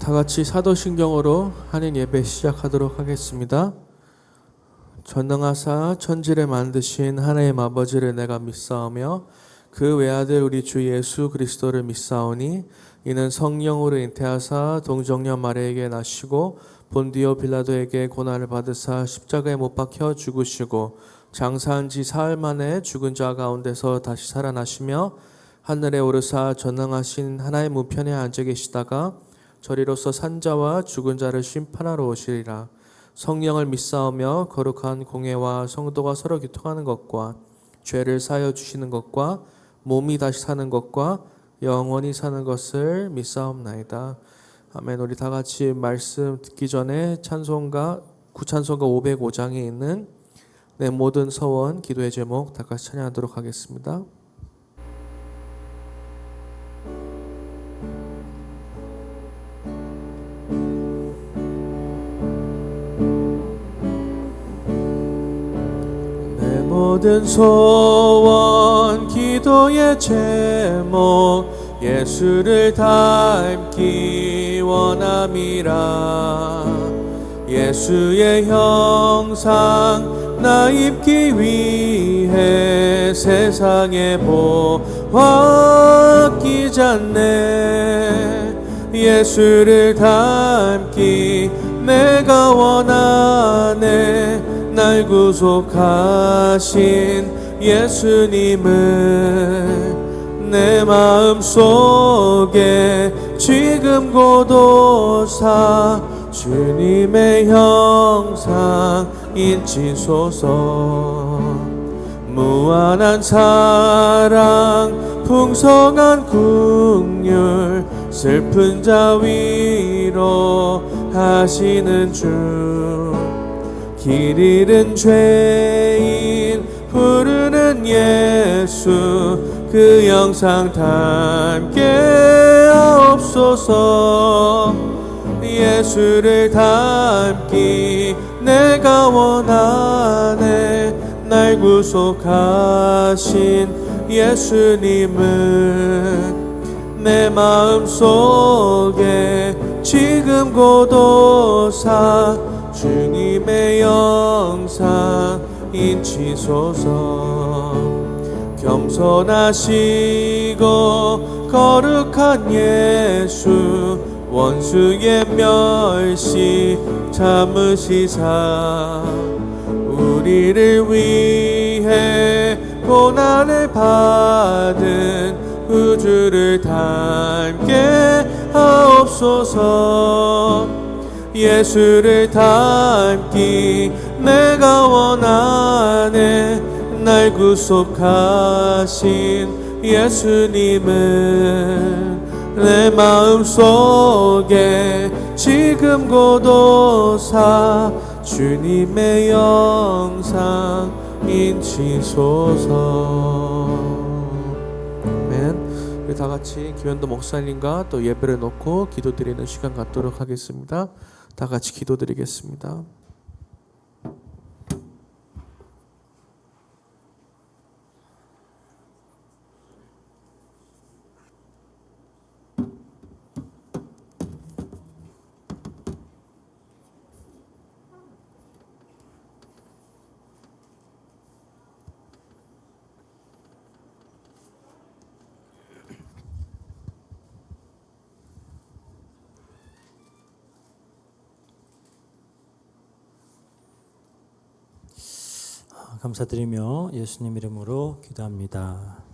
다 같이 사도신경으로 하는 예배 시작하도록 하겠습니다. 전능하사 천지를 만드신 하나님 아버지를 내가 믿사오며 그 외아들 우리 주 예수 그리스도를 믿사오니 이는 성령으로 잉태하사 동정녀 마리아에게 나시고 본디오 빌라도에게 고난을 받으사 십자가에 못 박혀 죽으시고 장사한 지 사흘 만에 죽은 자 가운데서 다시 살아나시며 하늘에 오르사 전능하신 하나님 우편에 앉아 계시다가 저리로서 산자와 죽은 자를 심판하러 오시리라. 성령을 믿사오며 거룩한 공회와 성도가 서로 교통하는 것과 죄를 사하여 주시는 것과 몸이 다시 사는 것과 영원히 사는 것을 믿사옵나이다. 아멘. 우리 다 같이 말씀 듣기 전에 구찬송가 505장에 있는 내 모든 서원 기도의 제목 다 같이 찬양하도록 하겠습니다. 모든 소원 기도의 제목 예수를 닮기 원함이라. 예수의 형상 나 입기 위해 세상에 보아 끼잖네. 예수를 닮기 내가 원하네. 날 구속하신 예수님을 내 마음속에 지금 고도사 주님의 형상 인치소서. 무한한 사랑 풍성한 긍휼 슬픈 자 위로 하시는 주. 길 잃은 죄인 부르는 예수 그 영상 닮게 하옵소서. 예수를 닮기 내가 원하네. 날 구속하신 예수님을 내 마음속에 지금 고도사 주님의 영상 인치소서. 겸손하시고 거룩한 예수 원수의 멸시 참으시사 우리를 위해 고난을 받은 우주를 닮게 하옵소서. 예수를 닮기 내가 원하네. 날 구속하신 예수님을 내 마음속에 지금 고도사 주님의 영상 인치소서. 아멘. 우리 다 같이 김현도 목사님과 또 예배를 놓고 기도드리는 시간 갖도록 하겠습니다. 다 같이 기도드리겠습니다. 감사드리며 예수님 이름으로 기도합니다.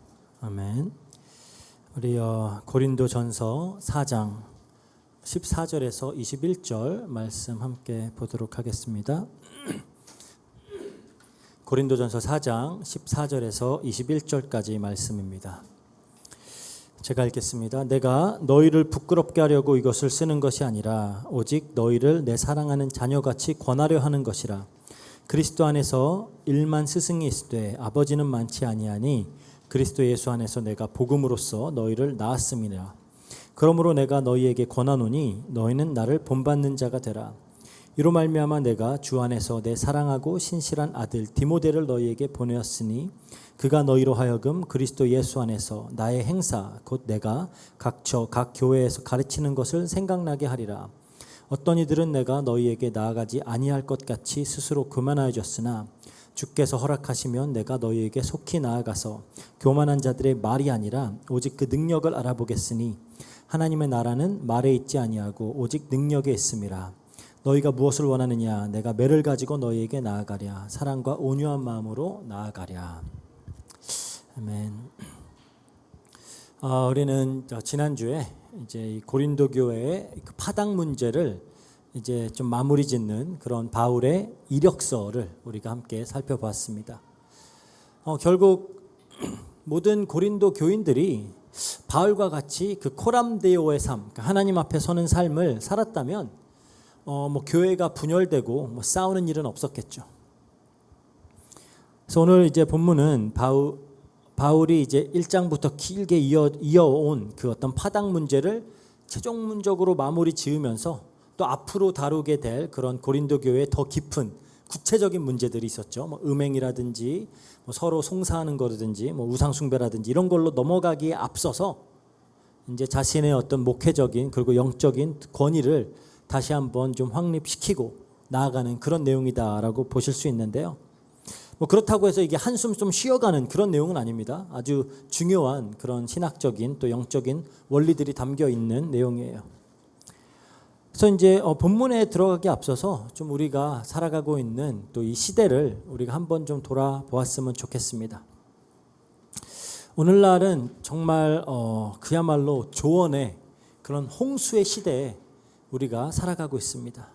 아멘. 우리 고린도전서 4장 14절에서 21절 말씀 함께 보도록 하겠습니다. 고린도전서 4장 14절에서 21절까지 말씀입니다. 제가 읽겠습니다. 내가 너희를 부끄럽게 하려고 이것을 쓰는 것이 아니라 오직 너희를 내 사랑하는 자녀같이 권하려 하는 것이라. 그리스도 안에서 일만 스승이 있으되 아버지는 많지 아니하니 그리스도 예수 안에서 내가 복음으로써 너희를 낳았음이라. 그러므로 내가 너희에게 권하노니 너희는 나를 본받는 자가 되라. 이로 말미암아 내가 주 안에서 내 사랑하고 신실한 아들 디모데를 너희에게 보내었으니 그가 너희로 하여금 그리스도 예수 안에서 나의 행사 곧 내가 각 교회에서 가르치는 것을 생각나게 하리라. 어떤 이들은 내가 너희에게 나아가지 아니할 것 같이 스스로 교만하여졌으나 주께서 허락하시면 내가 너희에게 속히 나아가서 교만한 자들의 말이 아니라 오직 그 능력을 알아보겠으니 하나님의 나라는 말에 있지 아니하고 오직 능력에 있음이라. 너희가 무엇을 원하느냐? 내가 매를 가지고 너희에게 나아가랴. 사랑과 온유한 마음으로 나아가랴. 아멘. 우리는 지난주에 이제 이 고린도 교회의 그 파당 문제를 이제 좀 마무리 짓는 그런 바울의 이력서를 우리가 함께 살펴봤습니다. 결국 모든 고린도 교인들이 바울과 같이 그 코람데오의 삶, 그러니까 하나님 앞에 서는 삶을 살았다면 뭐 교회가 분열되고 뭐 싸우는 일은 없었겠죠. 그래서 오늘 이제 본문은 바울이 이제 1장부터 길게 이어온 그 어떤 파당 문제를 최종적으로 마무리 지으면서 또 앞으로 다루게 될 그런 고린도 교회의 더 깊은 구체적인 문제들이 있었죠. 뭐 음행이라든지 뭐 서로 송사하는 거라든지 뭐 우상 숭배라든지 이런 걸로 넘어가기에 앞서서 이제 자신의 어떤 목회적인 그리고 영적인 권위를 다시 한번 좀 확립시키고 나아가는 그런 내용이다라고 보실 수 있는데요. 뭐 그렇다고 해서 이게 한숨 좀 쉬어가는 그런 내용은 아닙니다. 아주 중요한 그런 신학적인 또 영적인 원리들이 담겨 있는 내용이에요. 그래서 이제 본문에 들어가기 앞서서 좀 우리가 살아가고 있는 또 이 시대를 우리가 한번 좀 돌아보았으면 좋겠습니다. 오늘날은 정말 그야말로 조언의 그런 홍수의 시대에 우리가 살아가고 있습니다.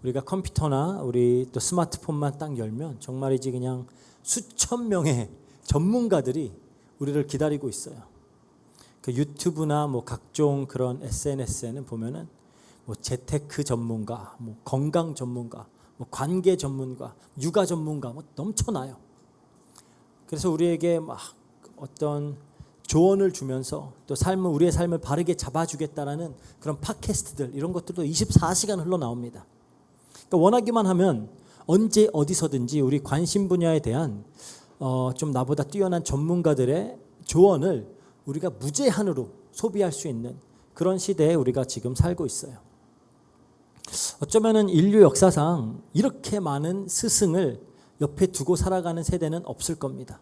우리가 컴퓨터나 우리 또 스마트폰만 딱 열면 정말이지 그냥 수천 명의 전문가들이 우리를 기다리고 있어요. 그 유튜브나 뭐 각종 그런 SNS에는 보면은 뭐 재테크 전문가, 뭐 건강 전문가, 뭐 관계 전문가, 육아 전문가 뭐 넘쳐나요. 그래서 우리에게 막 어떤 조언을 주면서 또 우리의 삶을 바르게 잡아주겠다라는 그런 팟캐스트들 이런 것들도 24시간 흘러나옵니다. 그러니까 원하기만 하면 언제 어디서든지 우리 관심 분야에 대한 좀 나보다 뛰어난 전문가들의 조언을 우리가 무제한으로 소비할 수 있는 그런 시대에 우리가 지금 살고 있어요. 어쩌면은 인류 역사상 이렇게 많은 스승을 옆에 두고 살아가는 세대는 없을 겁니다.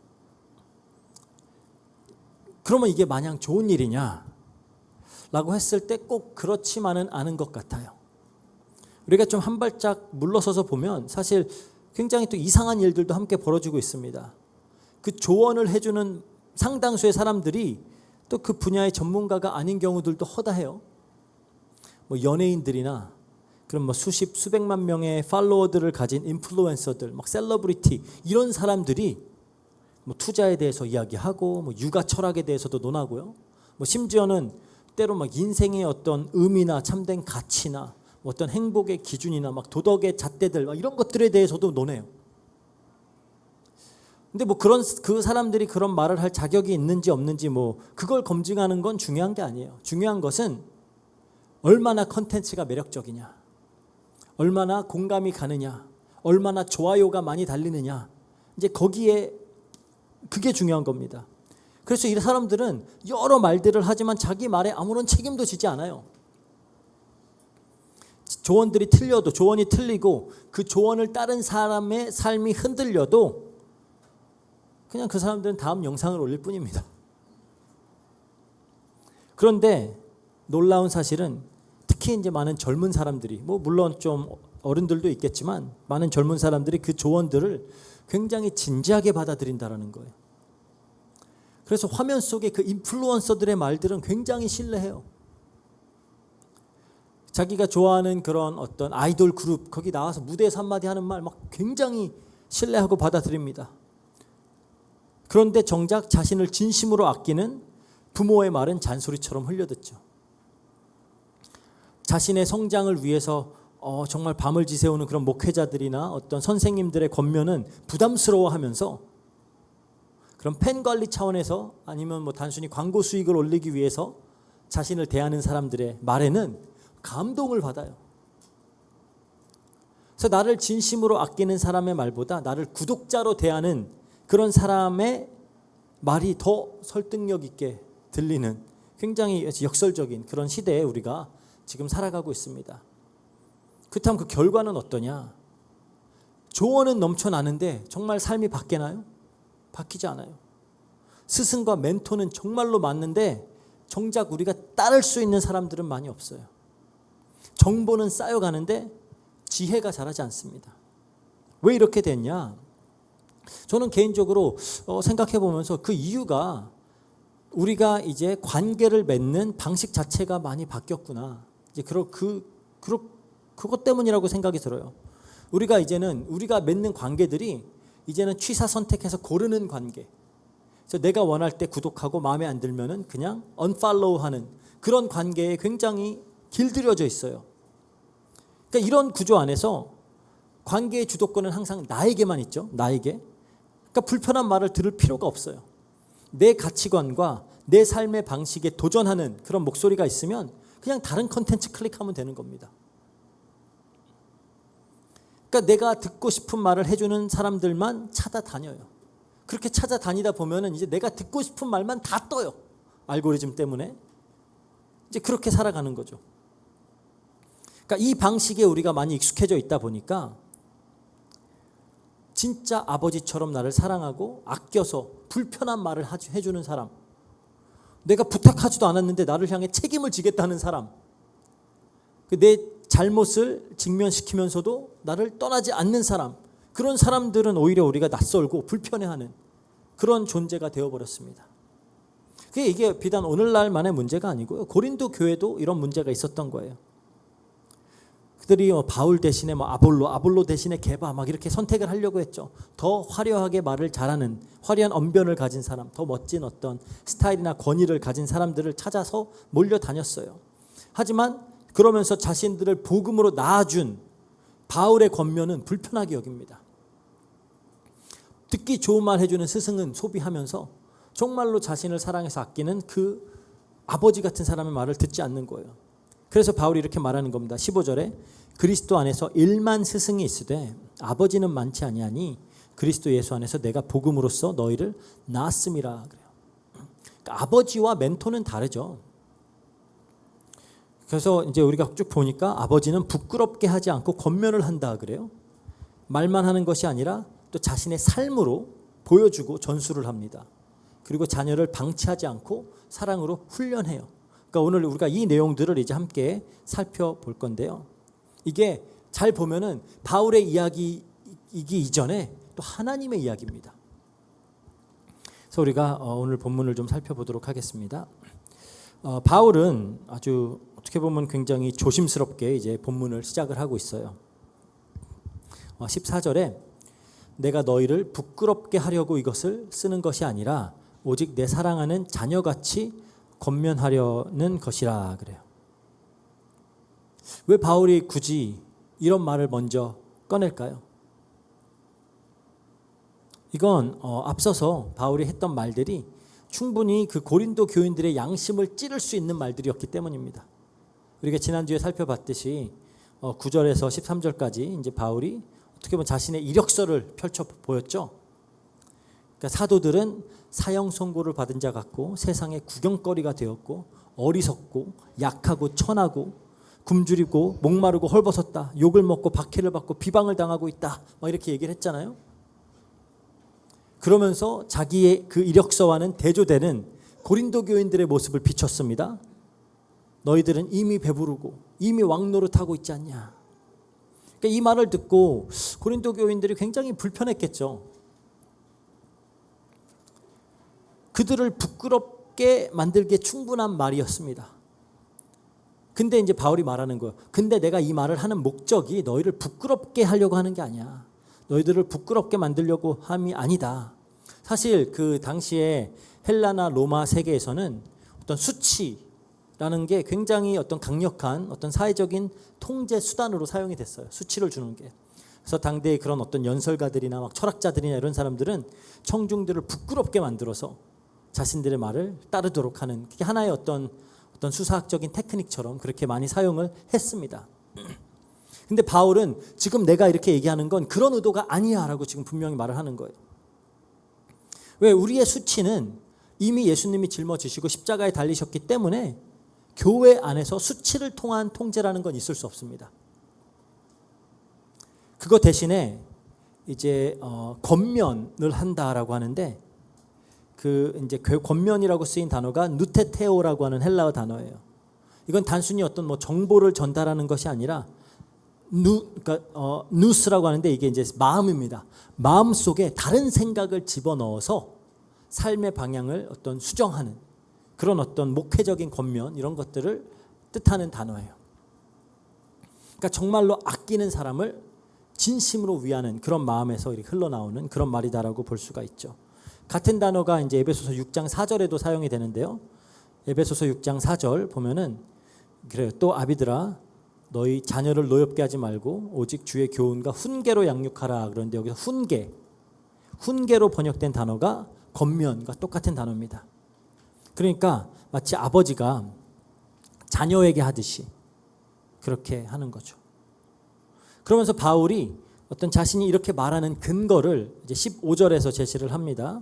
그러면 이게 마냥 좋은 일이냐? 라고 했을 때 꼭 그렇지만은 않은 것 같아요. 우리가 좀 한 발짝 물러서서 보면 사실 굉장히 또 이상한 일들도 함께 벌어지고 있습니다. 그 조언을 해주는 상당수의 사람들이 또 그 분야의 전문가가 아닌 경우들도 허다해요. 뭐 연예인들이나 그런 뭐 수백만 명의 팔로워들을 가진 인플루언서들, 막 셀러브리티 이런 사람들이 뭐 투자에 대해서 이야기하고 뭐 육아 철학에 대해서도 논하고요. 뭐 심지어는 때로 막 인생의 어떤 의미나 참된 가치나 뭐 어떤 행복의 기준이나 막 도덕의 잣대들 막 이런 것들에 대해서도 논해요. 근데 뭐 그 사람들이 그런 말을 할 자격이 있는지 없는지 뭐 그걸 검증하는 건 중요한 게 아니에요. 중요한 것은 얼마나 컨텐츠가 매력적이냐, 얼마나 공감이 가느냐, 얼마나 좋아요가 많이 달리느냐, 이제 거기에 그게 중요한 겁니다. 그래서 이 사람들은 여러 말들을 하지만 자기 말에 아무런 책임도 지지 않아요. 조언들이 틀려도 조언이 틀리고 그 조언을 따른 사람의 삶이 흔들려도 그냥 그 사람들은 다음 영상을 올릴 뿐입니다. 그런데 놀라운 사실은 특히 이제 많은 젊은 사람들이 뭐 물론 좀 어른들도 있겠지만 많은 젊은 사람들이 그 조언들을 굉장히 진지하게 받아들인다라는 거예요. 그래서 화면 속에 그 인플루언서들의 말들은 굉장히 신뢰해요. 자기가 좋아하는 그런 어떤 아이돌 그룹 거기 나와서 무대에서 한마디 하는 말 막 굉장히 신뢰하고 받아들입니다. 그런데 정작 자신을 진심으로 아끼는 부모의 말은 잔소리처럼 흘려듣죠. 자신의 성장을 위해서 정말 밤을 지새우는 그런 목회자들이나 어떤 선생님들의 권면은 부담스러워하면서 그런 팬 관리 차원에서 아니면 뭐 단순히 광고 수익을 올리기 위해서 자신을 대하는 사람들의 말에는 감동을 받아요. 그래서 나를 진심으로 아끼는 사람의 말보다 나를 구독자로 대하는 그런 사람의 말이 더 설득력 있게 들리는 굉장히 역설적인 그런 시대에 우리가 지금 살아가고 있습니다. 그렇다면 그 결과는 어떠냐? 조언은 넘쳐나는데 정말 삶이 바뀌나요? 바뀌지 않아요. 스승과 멘토는 정말로 맞는데 정작 우리가 따를 수 있는 사람들은 많이 없어요. 정보는 쌓여가는데 지혜가 자라지 않습니다. 왜 이렇게 됐냐? 저는 개인적으로 생각해 보면서 그 이유가 우리가 이제 관계를 맺는 방식 자체가 많이 바뀌었구나. 이제 그것 때문이라고 생각이 들어요. 우리가 맺는 관계들이 이제는 취사 선택해서 고르는 관계. 그래서 내가 원할 때 구독하고 마음에 안 들면은 그냥 unfollow하는 그런 관계에 굉장히 길들여져 있어요. 그러니까 이런 구조 안에서 관계의 주도권은 항상 나에게만 있죠. 나에게. 그러니까 불편한 말을 들을 필요가 없어요. 내 가치관과 내 삶의 방식에 도전하는 그런 목소리가 있으면 그냥 다른 컨텐츠 클릭하면 되는 겁니다. 그러니까 내가 듣고 싶은 말을 해주는 사람들만 찾아다녀요. 그렇게 찾아다니다 보면은 이제 내가 듣고 싶은 말만 다 떠요. 알고리즘 때문에. 이제 그렇게 살아가는 거죠. 그러니까 이 방식에 우리가 많이 익숙해져 있다 보니까 진짜 아버지처럼 나를 사랑하고 아껴서 불편한 말을 해주는 사람, 내가 부탁하지도 않았는데 나를 향해 책임을 지겠다는 사람, 내 잘못을 직면시키면서도 나를 떠나지 않는 사람, 그런 사람들은 오히려 우리가 낯설고 불편해하는 그런 존재가 되어버렸습니다. 이게 비단 오늘날만의 문제가 아니고요. 고린도 교회도 이런 문제가 있었던 거예요. 그들이 바울 대신에 아볼로 대신에 게바 막 이렇게 선택을 하려고 했죠. 더 화려하게 말을 잘하는 화려한 언변을 가진 사람, 더 멋진 어떤 스타일이나 권위를 가진 사람들을 찾아서 몰려다녔어요. 하지만 그러면서 자신들을 복음으로 낳아준 바울의 권면은 불편하게 여깁니다. 듣기 좋은 말 해주는 스승은 소비하면서 정말로 자신을 사랑해서 아끼는 그 아버지 같은 사람의 말을 듣지 않는 거예요. 그래서 바울이 이렇게 말하는 겁니다. 15절에 그리스도 안에서 1만 스승이 있으되 아버지는 많지 아니하니 그리스도 예수 안에서 내가 복음으로써 너희를 낳았음이라 그래요. 그러니까 아버지와 멘토는 다르죠. 그래서 이제 우리가 쭉 보니까 아버지는 부끄럽게 하지 않고 권면을 한다 그래요. 말만 하는 것이 아니라 또 자신의 삶으로 보여주고 전수를 합니다. 그리고 자녀를 방치하지 않고 사랑으로 훈련해요. 그러니까 오늘 우리가 이 내용들을 이제 함께 살펴볼 건데요. 이게 잘 보면은 바울의 이야기이기 이전에 또 하나님의 이야기입니다. 그래서 우리가 오늘 본문을 좀 살펴보도록 하겠습니다. 바울은 아주 어떻게 보면 굉장히 조심스럽게 이제 본문을 시작을 하고 있어요. 14절에 내가 너희를 부끄럽게 하려고 이것을 쓰는 것이 아니라 오직 내 사랑하는 자녀같이 권면하려는 것이라 그래요. 왜 바울이 굳이 이런 말을 먼저 꺼낼까요? 이건 앞서서 바울이 했던 말들이 충분히 그 고린도 교인들의 양심을 찌를 수 있는 말들이었기 때문입니다. 우리가 지난주에 살펴봤듯이 9절에서 13절까지 이제 바울이 어떻게 보면 자신의 이력서를 펼쳐 보였죠. 그러니까 사도들은 사형 선고를 받은 자 같고 세상의 구경거리가 되었고 어리석고 약하고 천하고 굶주리고 목마르고 헐벗었다. 욕을 먹고 박해를 받고 비방을 당하고 있다. 막 이렇게 얘기를 했잖아요. 그러면서 자기의 그 이력서와는 대조되는 고린도 교인들의 모습을 비췄습니다. 너희들은 이미 배부르고 이미 왕노릇하고 있지 않냐. 그러니까 이 말을 듣고 고린도 교인들이 굉장히 불편했겠죠. 그들을 부끄럽게 만들기에 충분한 말이었습니다. 근데 이제 바울이 말하는 거예요. 근데 내가 이 말을 하는 목적이 너희를 부끄럽게 하려고 하는 게 아니야. 너희들을 부끄럽게 만들려고 함이 아니다. 사실 그 당시에 헬라나 로마 세계에서는 어떤 수치라는 게 굉장히 어떤 강력한 어떤 사회적인 통제 수단으로 사용이 됐어요. 수치를 주는 게. 그래서 당대의 그런 어떤 연설가들이나 막 철학자들이나 이런 사람들은 청중들을 부끄럽게 만들어서 자신들의 말을 따르도록 하는 그게 하나의 어떤 수사학적인 테크닉처럼 그렇게 많이 사용을 했습니다. 근데 바울은 지금 내가 이렇게 얘기하는 건 그런 의도가 아니야 라고 지금 분명히 말을 하는 거예요. 왜? 우리의 수치는 이미 예수님이 짊어지시고 십자가에 달리셨기 때문에 교회 안에서 수치를 통한 통제라는 건 있을 수 없습니다. 그거 대신에 이제 권면을 한다라고 하는데 그 이제 권면이라고 쓰인 단어가 누테테오라고 하는 헬라어 단어예요. 이건 단순히 어떤 뭐 정보를 전달하는 것이 아니라 그러니까 누스라고 하는데 이게 이제 마음입니다. 마음 속에 다른 생각을 집어넣어서 삶의 방향을 어떤 수정하는 그런 어떤 목회적인 권면 이런 것들을 뜻하는 단어예요. 그러니까 정말로 아끼는 사람을 진심으로 위하는 그런 마음에서 이렇게 흘러나오는 그런 말이다라고 볼 수가 있죠. 같은 단어가 이제 에베소서 6장 4절에도 사용이 되는데요. 에베소서 6장 4절 보면은 그래요. 또 아비들아 너희 자녀를 노엽게 하지 말고 오직 주의 교훈과 훈계로 양육하라. 그런데 여기서 훈계로 번역된 단어가 권면과 똑같은 단어입니다. 그러니까 마치 아버지가 자녀에게 하듯이 그렇게 하는 거죠. 그러면서 바울이 어떤 자신이 이렇게 말하는 근거를 이제 15절에서 제시를 합니다.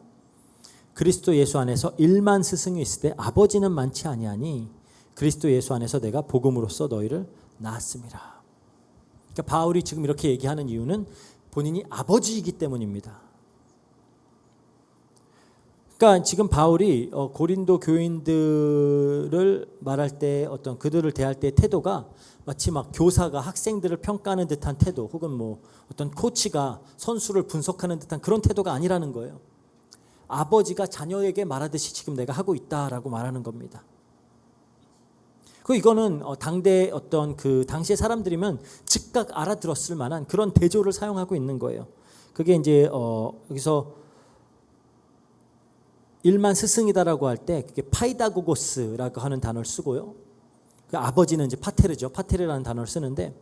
그리스도 예수 안에서 1만 스승이 있을 때 아버지는 많지 아니하니 그리스도 예수 안에서 내가 복음으로써 너희를 낳았습니다. 그러니까 바울이 지금 이렇게 얘기하는 이유는 본인이 아버지이기 때문입니다. 그러니까 지금 바울이 고린도 교인들을 말할 때 어떤 그들을 대할 때의 태도가 마치 막 교사가 학생들을 평가하는 듯한 태도 혹은 뭐 어떤 코치가 선수를 분석하는 듯한 그런 태도가 아니라는 거예요. 아버지가 자녀에게 말하듯이 지금 내가 하고 있다라고 말하는 겁니다. 그 이거는 당대 어떤 그 당시의 사람들이면 즉각 알아들었을 만한 그런 대조를 사용하고 있는 거예요. 그게 이제 여기서 1만 스승이다라고 할 때 그게 파이다고고스라고 하는 단어를 쓰고요. 그 아버지는 이제 파테르죠. 파테르라는 단어를 쓰는데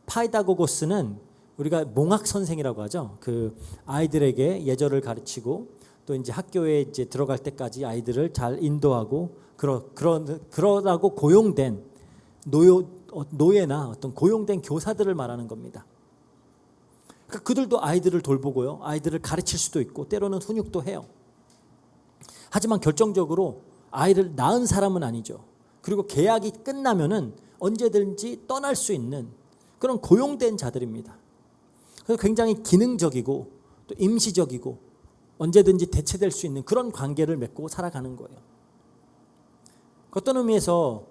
파이다고고스는 우리가 몽학 선생이라고 하죠. 그 아이들에게 예절을 가르치고 또 이제 학교에 이제 들어갈 때까지 아이들을 잘 인도하고 그러라고 고용된 노예나 어떤 고용된 교사들을 말하는 겁니다. 그러니까 그들도 아이들을 돌보고요. 아이들을 가르칠 수도 있고 때로는 훈육도 해요. 하지만 결정적으로 아이를 낳은 사람은 아니죠. 그리고 계약이 끝나면은 언제든지 떠날 수 있는 그런 고용된 자들입니다. 그래서 굉장히 기능적이고 또 임시적이고 언제든지 대체될 수 있는 그런 관계를 맺고 살아가는 거예요. 어떤 의미에서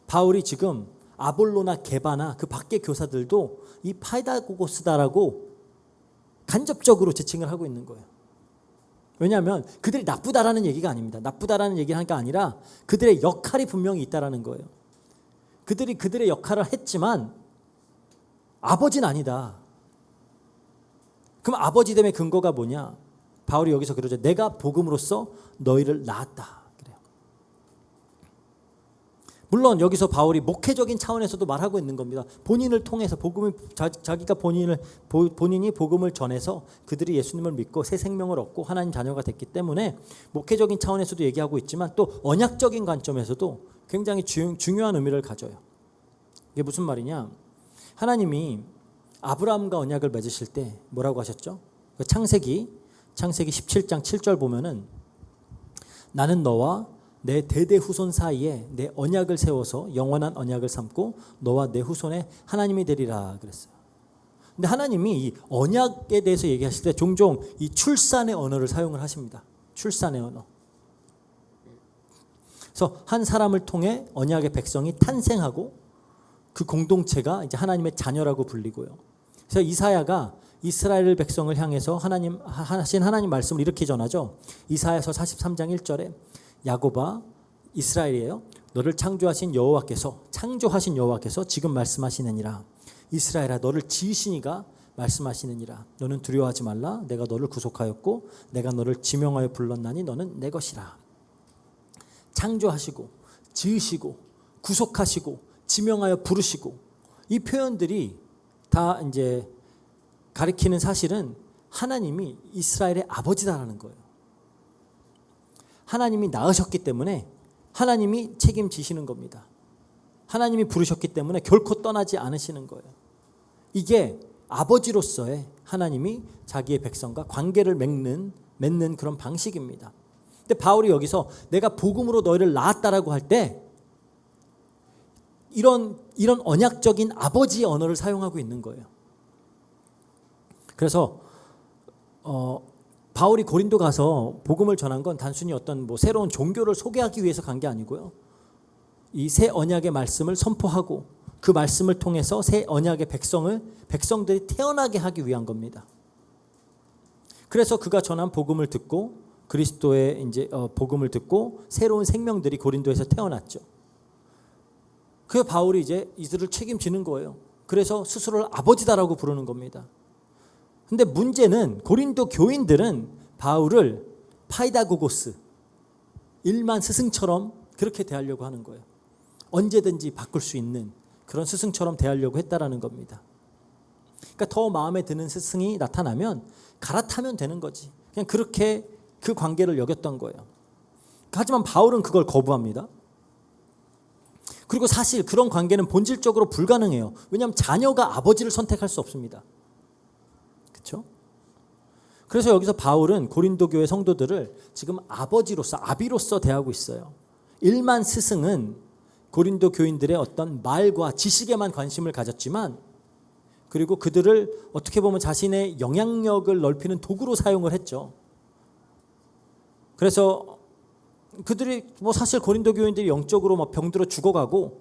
바울이 지금 아볼로나 게바나 그 밖의 교사들도 이 파이다고고스다라고 간접적으로 지칭을 하고 있는 거예요. 왜냐하면 그들이 나쁘다라는 얘기가 아닙니다. 나쁘다라는 얘기가 아니라 그들의 역할이 분명히 있다라는 거예요. 그들이 그들의 역할을 했지만 아버지는 아니다. 그럼 아버지됨의 근거가 뭐냐? 바울이 여기서 그러죠. 내가 복음으로써 너희를 낳았다. 그래요. 물론 여기서 바울이 목회적인 차원에서도 말하고 있는 겁니다. 본인을 통해서 복음을 자기가 본인이 복음을 전해서 그들이 예수님을 믿고 새 생명을 얻고 하나님 자녀가 됐기 때문에 목회적인 차원에서도 얘기하고 있지만 또 언약적인 관점에서도 굉장히 중요한 의미를 가져요. 이게 무슨 말이냐? 하나님이 아브라함과 언약을 맺으실 때 뭐라고 하셨죠? 창세기 17장 7절 보면은 나는 너와 내 대대 후손 사이에 내 언약을 세워서 영원한 언약을 삼고 너와 내 후손의 하나님이 되리라 그랬어요. 근데 하나님이 이 언약에 대해서 얘기하실 때 종종 이 출산의 언어를 사용을 하십니다. 출산의 언어. 그래서 한 사람을 통해 언약의 백성이 탄생하고 그 공동체가 이제 하나님의 자녀라고 불리고요. 그래서 이사야가 이스라엘 백성을 향해서 하신 하나님 말씀을 이렇게 전하죠. 이사야서 43장 1절에 야곱아 이스라엘이에요. 너를 창조하신 여호와께서 지금 말씀하시느니라. 이스라엘아 너를 지으신 이가 말씀하시느니라. 너는 두려워하지 말라. 내가 너를 구속하였고 내가 너를 지명하여 불렀나니 너는 내 것이라. 창조하시고 지으시고 구속하시고 지명하여 부르시고 이 표현들이 다 이제 가리키는 사실은 하나님이 이스라엘의 아버지다라는 거예요. 하나님이 낳으셨기 때문에 하나님이 책임지시는 겁니다. 하나님이 부르셨기 때문에 결코 떠나지 않으시는 거예요. 이게 아버지로서의 하나님이 자기의 백성과 관계를 맺는 그런 방식입니다. 근데 바울이 여기서 내가 복음으로 너희를 낳았다라고 할 때 이런 언약적인 아버지의 언어를 사용하고 있는 거예요. 그래서 바울이 고린도 가서 복음을 전한 건 단순히 어떤 뭐 새로운 종교를 소개하기 위해서 간 게 아니고요. 이 새 언약의 말씀을 선포하고 그 말씀을 통해서 새 언약의 백성들이 태어나게 하기 위한 겁니다. 그래서 그가 전한 복음을 듣고 그리스도의 이제 복음을 듣고 새로운 생명들이 고린도에서 태어났죠. 그 바울이 이제 이들을 책임지는 거예요. 그래서 스스로를 아버지다라고 부르는 겁니다. 근데 문제는 고린도 교인들은 바울을 파이다고고스, 일만 스승처럼 그렇게 대하려고 하는 거예요. 언제든지 바꿀 수 있는 그런 스승처럼 대하려고 했다라는 겁니다. 그러니까 더 마음에 드는 스승이 나타나면 갈아타면 되는 거지. 그냥 그렇게 그 관계를 여겼던 거예요. 하지만 바울은 그걸 거부합니다. 그리고 사실 그런 관계는 본질적으로 불가능해요. 왜냐하면 자녀가 아버지를 선택할 수 없습니다. 그렇죠? 그래서 여기서 바울은 고린도 교회 성도들을 지금 아버지로서, 아비로서 대하고 있어요. 일만 스승은 고린도 교인들의 어떤 말과 지식에만 관심을 가졌지만, 그리고 그들을 어떻게 보면 자신의 영향력을 넓히는 도구로 사용을 했죠. 그래서 그들이 뭐 사실 고린도 교인들이 영적으로 막 병들어 죽어가고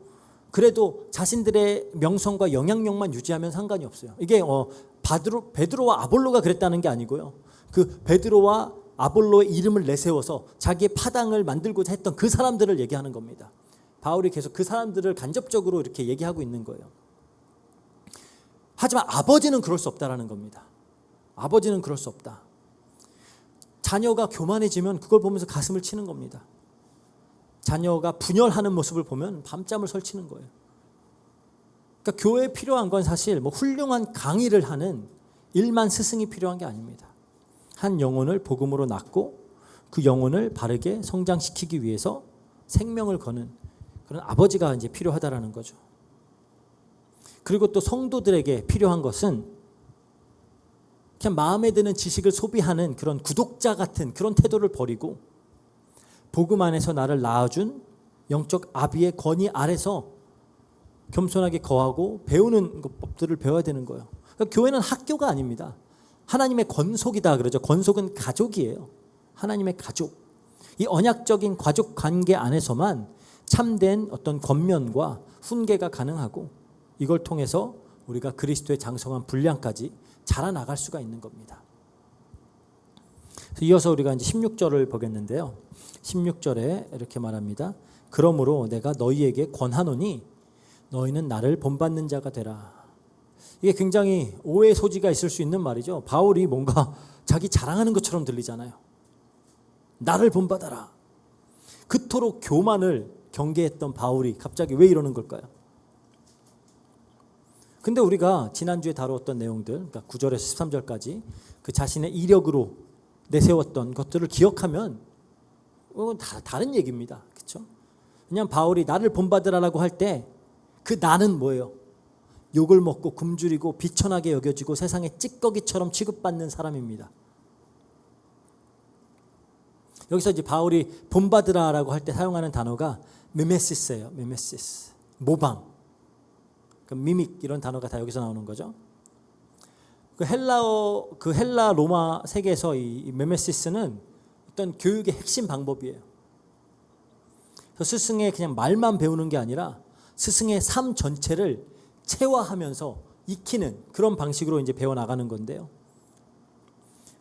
그래도 자신들의 명성과 영향력만 유지하면 상관이 없어요. 이게 베드로와 아볼로가 그랬다는 게 아니고요. 그 베드로와 아볼로의 이름을 내세워서 자기의 파당을 만들고자 했던 그 사람들을 얘기하는 겁니다. 바울이 계속 그 사람들을 간접적으로 이렇게 얘기하고 있는 거예요. 하지만 아버지는 그럴 수 없다라는 겁니다. 아버지는 그럴 수 없다. 자녀가 교만해지면 그걸 보면서 가슴을 치는 겁니다. 자녀가 분열하는 모습을 보면 밤잠을 설치는 거예요. 그러니까 교회에 필요한 건 사실 뭐 훌륭한 강의를 하는 일만 스승이 필요한 게 아닙니다. 한 영혼을 복음으로 낳고 그 영혼을 바르게 성장시키기 위해서 생명을 거는 그런 아버지가 이제 필요하다라는 거죠. 그리고 또 성도들에게 필요한 것은 그냥 마음에 드는 지식을 소비하는 그런 구독자 같은 그런 태도를 버리고 복음 안에서 나를 낳아준 영적 아비의 권위 아래서 겸손하게 거하고 배우는 법들을 배워야 되는 거예요. 그러니까 교회는 학교가 아닙니다. 하나님의 권속이다 그러죠. 권속은 가족이에요. 하나님의 가족. 이 언약적인 가족 관계 안에서만 참된 어떤 권면과 훈계가 가능하고 이걸 통해서 우리가 그리스도의 장성한 분량까지 자라나갈 수가 있는 겁니다. 이어서 우리가 이제 16절을 보겠는데요. 16절에 이렇게 말합니다. 그러므로 내가 너희에게 권하노니 너희는 나를 본받는 자가 되라. 이게 굉장히 오해의 소지가 있을 수 있는 말이죠. 바울이 뭔가 자기 자랑하는 것처럼 들리잖아요. 나를 본받아라. 그토록 교만을 경계했던 바울이 갑자기 왜 이러는 걸까요? 근데 우리가 지난주에 다루었던 내용들, 그러니까 9절에서 13절까지 그 자신의 이력으로 내세웠던 것들을 기억하면 다른 얘기입니다. 그렇죠? 그냥 바울이 나를 본받으라라고 할 때 그 나는 뭐예요? 욕을 먹고 굶주리고 비천하게 여겨지고 세상의 찌꺼기처럼 취급받는 사람입니다. 여기서 이제 바울이 본받으라라고 할 때 사용하는 단어가 미메시스예요. 미메시스. 모방. 미믹 이런 단어가 다 여기서 나오는 거죠. 그 헬라 로마 세계에서 이 메메시스는 어떤 교육의 핵심 방법이에요. 스승의 그냥 말만 배우는 게 아니라 스승의 삶 전체를 체화하면서 익히는 그런 방식으로 이제 배워 나가는 건데요.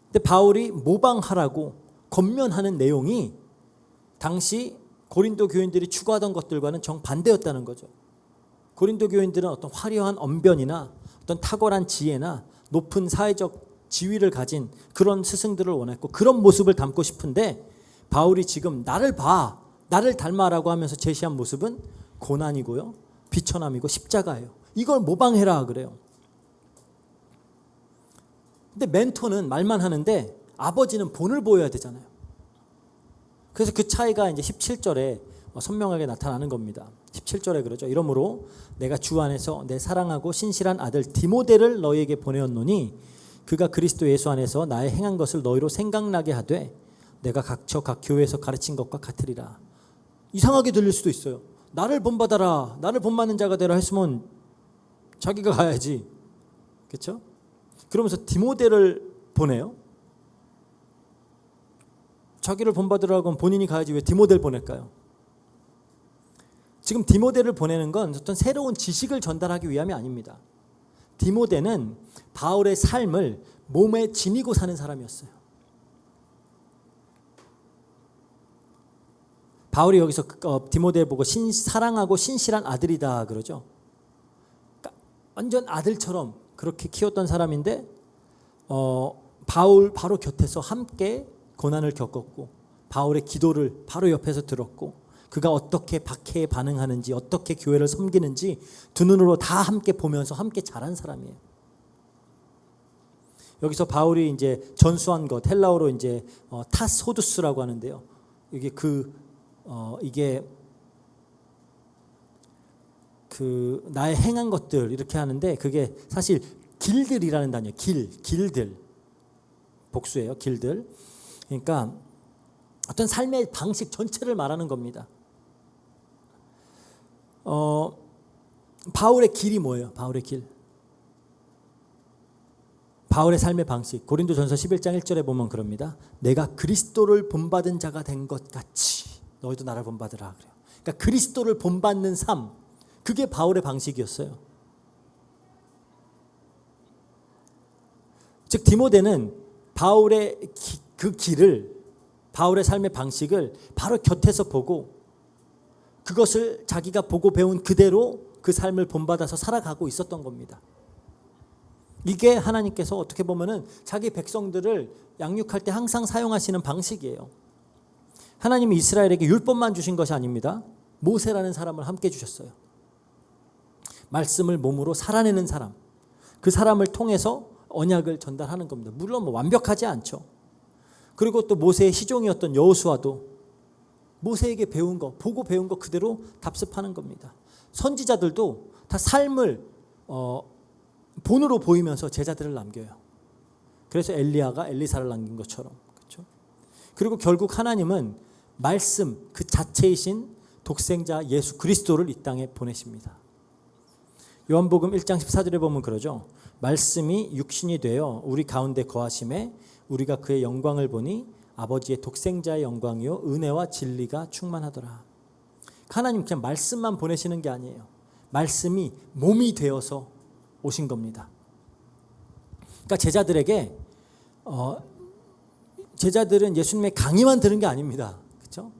근데 바울이 모방하라고 권면하는 내용이 당시 고린도 교인들이 추구하던 것들과는 정반대였다는 거죠. 고린도 교인들은 어떤 화려한 언변이나 어떤 탁월한 지혜나 높은 사회적 지위를 가진 그런 스승들을 원했고 그런 모습을 담고 싶은데 바울이 지금 나를 봐, 나를 닮아라고 하면서 제시한 모습은 고난이고요, 비천함이고 십자가예요. 이걸 모방해라 그래요. 근데 멘토는 말만 하는데 아버지는 본을 보여야 되잖아요. 그래서 그 차이가 이제 17절에 선명하게 나타나는 겁니다. 17절에 그러죠. 이러므로 내가 주 안에서 내 사랑하고 신실한 아들 디모데를 너희에게 보내었노니 그가 그리스도 예수 안에서 나의 행한 것을 너희로 생각나게 하되 내가 각처 각 교회에서 가르친 것과 같으리라. 이상하게 들릴 수도 있어요. 나를 본받아라, 나를 본받는 자가 되라 했으면 자기가 가야지, 그렇죠? 그러면서 디모데를 보내요. 자기를 본받으라고 하면 본인이 가야지 왜 디모데를 보낼까요? 지금 디모데를 보내는 건 어떤 새로운 지식을 전달하기 위함이 아닙니다. 디모데는 바울의 삶을 몸에 지니고 사는 사람이었어요. 바울이 여기서 디모데를 보고 사랑하고 신실한 아들이다 그러죠. 그러니까 완전 아들처럼 그렇게 키웠던 사람인데 바울 바로 곁에서 함께 고난을 겪었고 바울의 기도를 바로 옆에서 들었고 그가 어떻게 박해에 반응하는지 어떻게 교회를 섬기는지 두 눈으로 다 함께 보면서 함께 자란 사람이에요. 여기서 바울이 이제 전수한 것 헬라어로 이제 타소두스라고 하는데요. 이게 이게 나의 행한 것들 이렇게 하는데 그게 사실 길들이라는 단어예요. 길들 복수예요. 길들. 그러니까 어떤 삶의 방식 전체를 말하는 겁니다. 바울의 길이 뭐예요? 바울의 길. 바울의 삶의 방식. 고린도전서 11장 1절에 보면 그럽니다. 내가 그리스도를 본받은 자가 된 것 같이 너희도 나를 본받으라 그래요. 그러니까 그리스도를 본받는 삶. 그게 바울의 방식이었어요. 즉 디모데는 바울의 그 길을 바울의 삶의 방식을 바로 곁에서 보고 그것을 자기가 보고 배운 그대로 그 삶을 본받아서 살아가고 있었던 겁니다. 이게 하나님께서 어떻게 보면은 자기 백성들을 양육할 때 항상 사용하시는 방식이에요. 하나님이 이스라엘에게 율법만 주신 것이 아닙니다. 모세라는 사람을 함께 주셨어요. 말씀을 몸으로 살아내는 사람. 그 사람을 통해서 언약을 전달하는 겁니다. 물론 완벽하지 않죠. 그리고 또 모세의 시종이었던 여호수아도 모세에게 배운 거, 보고 배운 거 그대로 답습하는 겁니다. 선지자들도 다 삶을 본으로 보이면서 제자들을 남겨요. 그래서 엘리야가 엘리사를 남긴 것처럼. 그렇죠? 그리고 결국 하나님은 말씀 그 자체이신 독생자 예수 그리스도를 이 땅에 보내십니다. 요한복음 1장 14절에 보면 그러죠. 말씀이 육신이 되어 우리 가운데 거하심에 우리가 그의 영광을 보니 아버지의 독생자의 영광이요 은혜와 진리가 충만하더라. 하나님 그냥 말씀만 보내시는 게 아니에요. 말씀이 몸이 되어서 오신 겁니다. 그러니까 제자들은 예수님의 강의만 들은 게 아닙니다. 그렇죠?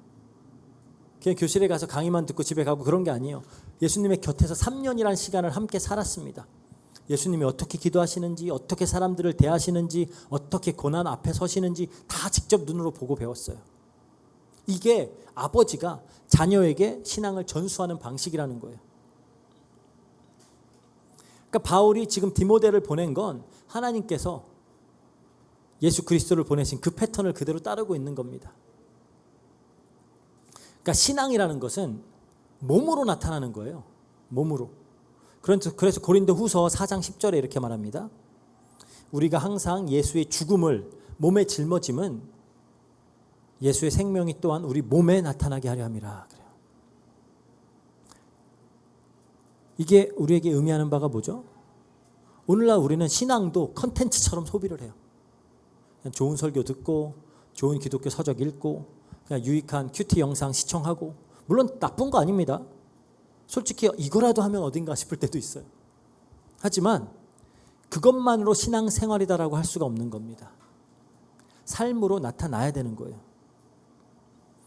그냥 교실에 가서 강의만 듣고 집에 가고 그런 게 아니에요. 예수님의 곁에서 3년이라는 시간을 함께 살았습니다. 예수님이 어떻게 기도하시는지, 어떻게 사람들을 대하시는지, 어떻게 고난 앞에 서시는지 다 직접 눈으로 보고 배웠어요. 이게 아버지가 자녀에게 신앙을 전수하는 방식이라는 거예요. 그러니까 바울이 지금 디모데를 보낸 건 하나님께서 예수 그리스도를 보내신 그 패턴을 그대로 따르고 있는 겁니다. 그러니까 신앙이라는 것은 몸으로 나타나는 거예요. 몸으로. 그래서 고린도후서 4장 10절에 이렇게 말합니다. 우리가 항상 예수의 죽음을 몸에 짊어짐은 예수의 생명이 또한 우리 몸에 나타나게 하려 함이라 그래요. 이게 우리에게 의미하는 바가 뭐죠? 오늘날 우리는 신앙도 컨텐츠처럼 소비를 해요. 그냥 좋은 설교 듣고 좋은 기독교 서적 읽고 그냥 유익한 큐티 영상 시청하고 물론 나쁜 거 아닙니다. 솔직히 이거라도 하면 어딘가 싶을 때도 있어요. 하지만 그것만으로 신앙생활이다라고 할 수가 없는 겁니다. 삶으로 나타나야 되는 거예요.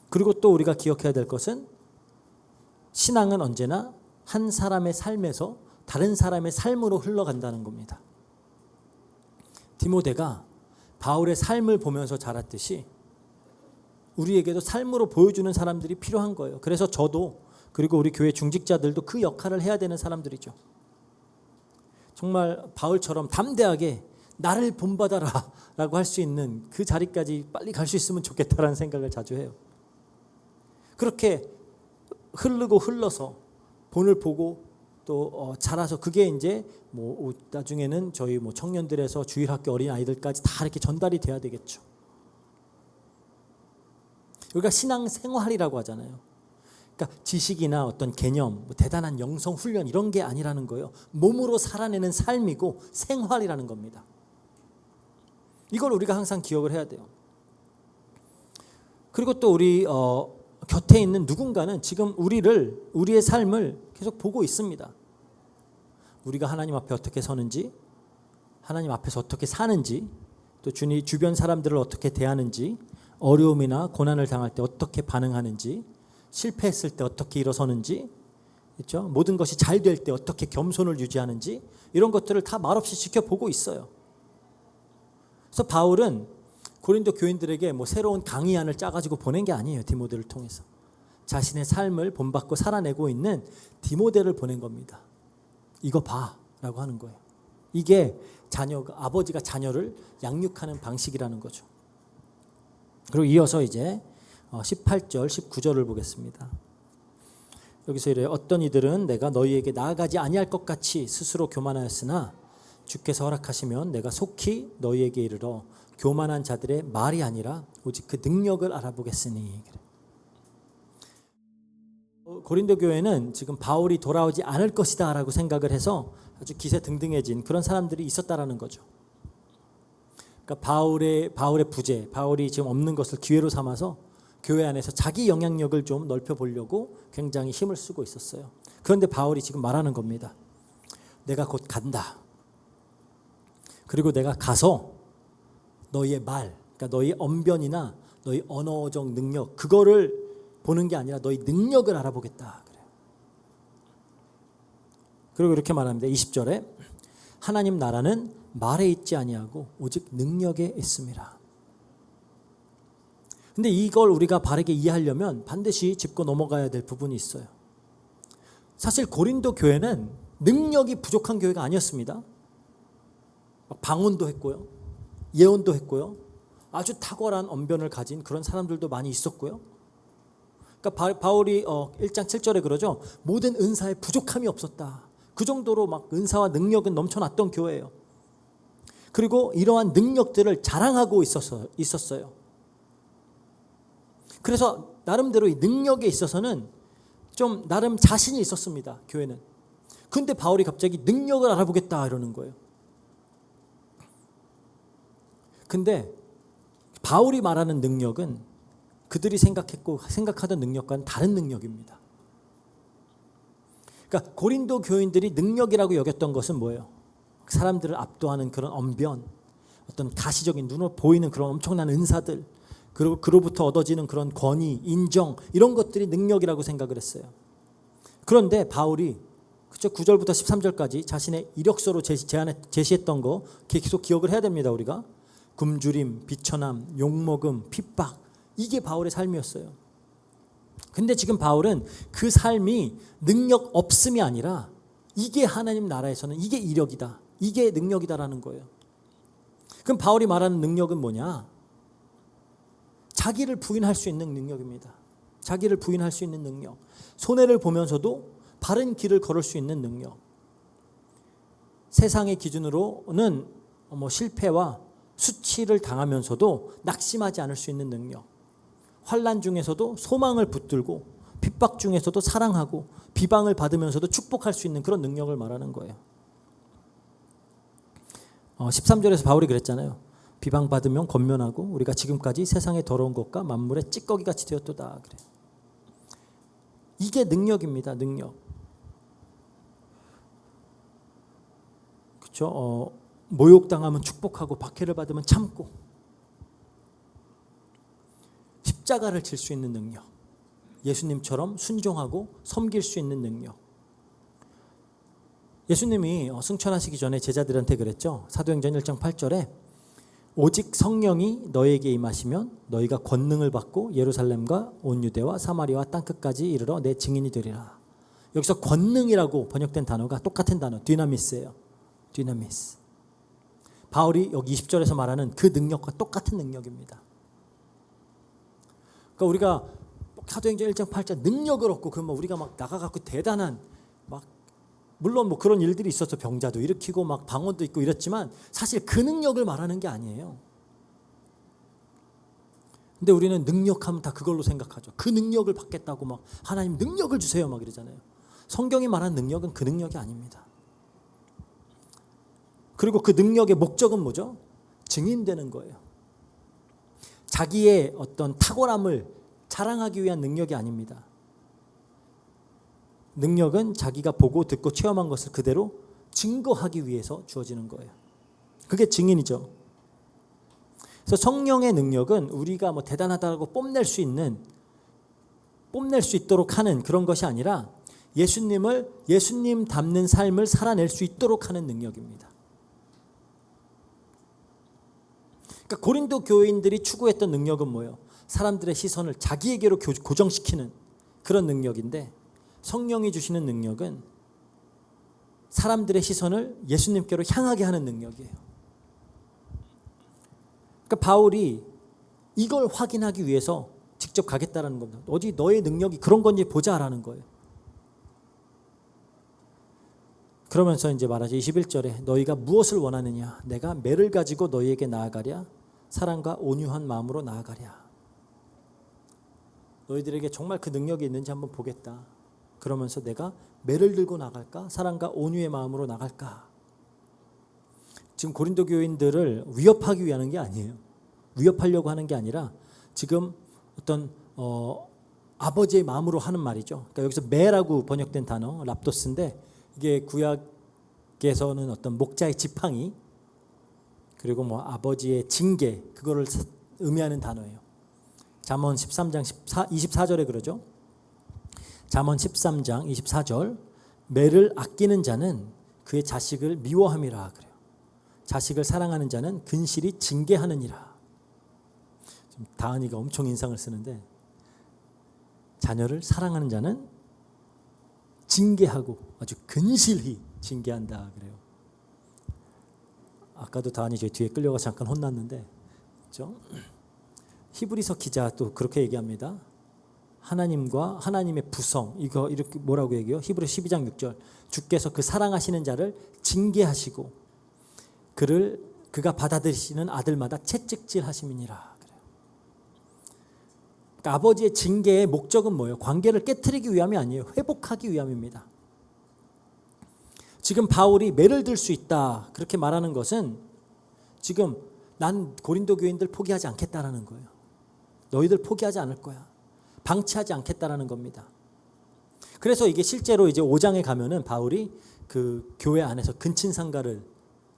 그리고 또 우리가 기억해야 될 것은 신앙은 언제나 한 사람의 삶에서 다른 사람의 삶으로 흘러간다는 겁니다. 디모데가 바울의 삶을 보면서 자랐듯이 우리에게도 삶으로 보여주는 사람들이 필요한 거예요. 그래서 저도 그리고 우리 교회 중직자들도 그 역할을 해야 되는 사람들이죠. 정말 바울처럼 담대하게 나를 본받아라 라고 할 수 있는 그 자리까지 빨리 갈 수 있으면 좋겠다라는 생각을 자주 해요. 그렇게 흘러서 본을 보고 또 자라서 그게 이제 뭐 나중에는 저희 뭐 청년들에서 주일학교 어린 아이들까지 다 이렇게 전달이 돼야 되겠죠. 우리가 신앙생활이라고 하잖아요. 그러니까 지식이나 어떤 개념, 뭐 대단한 영성 훈련 이런 게 아니라는 거예요. 몸으로 살아내는 삶이고 생활이라는 겁니다. 이걸 우리가 항상 기억을 해야 돼요. 그리고 또 우리 곁에 있는 누군가는 지금 우리의 삶을 계속 보고 있습니다. 우리가 하나님 앞에 어떻게 서는지, 하나님 앞에서 어떻게 사는지, 또 주변 사람들을 어떻게 대하는지, 어려움이나 고난을 당할 때 어떻게 반응하는지, 실패했을 때 어떻게 일어서는지, 그렇죠? 모든 것이 잘 될 때 어떻게 겸손을 유지하는지 이런 것들을 다 말없이 지켜보고 있어요. 그래서 바울은 고린도 교인들에게 뭐 새로운 강의안을 짜가지고 보낸 게 아니에요. 디모데를 통해서 자신의 삶을 본받고 살아내고 있는 디모데를 보낸 겁니다. 이거 봐라고 하는 거예요. 이게 아버지가 자녀를 양육하는 방식이라는 거죠. 그리고 이어서 이제 18절, 19절을 보겠습니다. 여기서 이래요. 어떤 이들은 내가 너희에게 나아가지 아니할 것 같이 스스로 교만하였으나 주께서 허락하시면 내가 속히 너희에게 이르러 교만한 자들의 말이 아니라 오직 그 능력을 알아보겠으니. 고린도 교회는 지금 바울이 돌아오지 않을 것이다 라고 생각을 해서 아주 기세등등해진 그런 사람들이 있었다라는 거죠. 그러니까 바울의 부재, 바울이 지금 없는 것을 기회로 삼아서 교회 안에서 자기 영향력을 좀 넓혀보려고 굉장히 힘을 쓰고 있었어요. 그런데 바울이 지금 말하는 겁니다. 내가 곧 간다. 그리고 내가 가서 너희의 말, 그러니까 너희의 언변이나 너희 언어적 능력, 그거를 보는 게 아니라 너희 능력을 알아보겠다. 그래요. 그리고 이렇게 말합니다. 20절에 하나님 나라는 말에 있지 아니하고 오직 능력에 있음이라. 근데 이걸 우리가 바르게 이해하려면 반드시 짚고 넘어가야 될 부분이 있어요. 사실 고린도 교회는 능력이 부족한 교회가 아니었습니다. 방언도 했고요. 예언도 했고요. 아주 탁월한 언변을 가진 그런 사람들도 많이 있었고요. 그러니까 바울이 1장 7절에 그러죠. 모든 은사에 부족함이 없었다. 그 정도로 막 은사와 능력은 넘쳐났던 교회예요. 그리고 이러한 능력들을 자랑하고 있었어요. 그래서 나름대로 이 능력에 있어서는 좀 나름 자신이 있었습니다. 교회는. 근데 바울이 갑자기 능력을 알아보겠다 이러는 거예요. 근데 바울이 말하는 능력은 그들이 생각하던 능력과는 다른 능력입니다. 그러니까 고린도 교인들이 능력이라고 여겼던 것은 뭐예요? 사람들을 압도하는 그런 언변, 어떤 가시적인 눈으로 보이는 그런 엄청난 은사들, 그리고 그로부터 얻어지는 그런 권위, 인정 이런 것들이 능력이라고 생각을 했어요. 그런데 바울이 그쵸 9절부터 13절까지 자신의 이력서로 제시했던 거 계속 기억을 해야 됩니다. 우리가 굶주림, 비천함, 욕먹음, 핍박 이게 바울의 삶이었어요. 근데 지금 바울은 그 삶이 능력 없음이 아니라 이게 하나님 나라에서는 이게 이력이다. 이게 능력이다라는 거예요. 그럼 바울이 말하는 능력은 뭐냐? 자기를 부인할 수 있는 능력입니다. 자기를 부인할 수 있는 능력. 손해를 보면서도 바른 길을 걸을 수 있는 능력. 세상의 기준으로는 실패와 수치를 당하면서도 낙심하지 않을 수 있는 능력. 환난 중에서도 소망을 붙들고 핍박 중에서도 사랑하고 비방을 받으면서도 축복할 수 있는 그런 능력을 말하는 거예요. 13절에서 바울이 그랬잖아요. 비방받으면 권면하고 우리가 지금까지 세상의 더러운 것과 만물의 찌꺼기같이 되었도다. 그래. 이게 능력입니다. 능력. 그렇죠? 모욕당하면 축복하고 박해를 받으면 참고 십자가를 질 수 있는 능력. 예수님처럼 순종하고 섬길 수 있는 능력. 예수님이 승천하시기 전에 제자들한테 그랬죠. 사도행전 1장 8절에 오직 성령이 너에게 임하시면 너희가 권능을 받고 예루살렘과 온 유대와 사마리아와 땅끝까지 이르러 내 증인이 되리라. 여기서 권능이라고 번역된 단어가 똑같은 단어 디나미스예요. 디나미스. 바울이 여기 20절에서 말하는 그 능력과 똑같은 능력입니다. 그러니까 우리가 사도행전 1장 8절 능력을 얻고 그 뭐 우리가 막 나가갖고 대단한 막 물론 뭐 그런 일들이 있어서 병자도 일으키고 막 방언도 있고 이랬지만 사실 그 능력을 말하는 게 아니에요. 근데 우리는 능력하면 다 그걸로 생각하죠. 그 능력을 받겠다고 막 하나님 능력을 주세요 막 이러잖아요. 성경이 말하는 능력은 그 능력이 아닙니다. 그리고 그 능력의 목적은 뭐죠? 증인되는 거예요. 자기의 어떤 탁월함을 자랑하기 위한 능력이 아닙니다. 능력은 자기가 보고 듣고 체험한 것을 그대로 증거하기 위해서 주어지는 거예요. 그게 증인이죠. 그래서 성령의 능력은 우리가 뭐 대단하다고 뽐낼 수 있도록 하는 그런 것이 아니라 예수님 닮는 삶을 살아낼 수 있도록 하는 능력입니다. 그러니까 고린도 교인들이 추구했던 능력은 뭐예요? 사람들의 시선을 자기에게로 고정시키는 그런 능력인데 성령이 주시는 능력은 사람들의 시선을 예수님께로 향하게 하는 능력이에요. 그러니까 바울이 이걸 확인하기 위해서 직접 가겠다라는 겁니다. 어디 너의 능력이 그런 건지 보자라는 거예요. 그러면서 이제 말하죠. 21절에 너희가 무엇을 원하느냐? 내가 매를 가지고 너희에게 나아가랴. 사랑과 온유한 마음으로 나아가랴. 너희들에게 정말 그 능력이 있는지 한번 보겠다. 그러면서 내가 매를 들고 나갈까? 사랑과 온유의 마음으로 나갈까? 지금 고린도 교인들을 위협하기 위한 게 아니에요. 위협하려고 하는 게 아니라 지금 어떤 아버지의 마음으로 하는 말이죠. 그러니까 여기서 매라고 번역된 단어 랍도스인데 이게 구약에서는 어떤 목자의 지팡이 그리고 뭐 아버지의 징계 그거를 의미하는 단어예요. 잠언 13장 24절에 그러죠. 잠언 13장 24절 매를 아끼는 자는 그의 자식을 미워함이라 그래요. 자식을 사랑하는 자는 근실이 징계하느니라. 지금 다은이가 엄청 인상을 쓰는데 자녀를 사랑하는 자는 징계하고 아주 근실히 징계한다 그래요. 아까도 다은이 저희 뒤에 끌려가 잠깐 혼났는데 그렇죠? 히브리서 기자 또 그렇게 얘기합니다. 하나님과 하나님의 부성 이거 이렇게 뭐라고 얘기해요? 히브리서 12장 6절 주께서 그 사랑하시는 자를 징계하시고 그가 받아들이시는 아들마다 채찍질하심이니라 그래요. 그러니까 아버지의 징계의 목적은 뭐예요? 관계를 깨트리기 위함이 아니에요. 회복하기 위함입니다. 지금 바울이 매를 들 수 있다 그렇게 말하는 것은 지금 난 고린도 교인들 포기하지 않겠다라는 거예요. 너희들 포기하지 않을 거야. 방치하지 않겠다라는 겁니다. 그래서 이게 실제로 이제 5장에 가면은 바울이 그 교회 안에서 근친상가를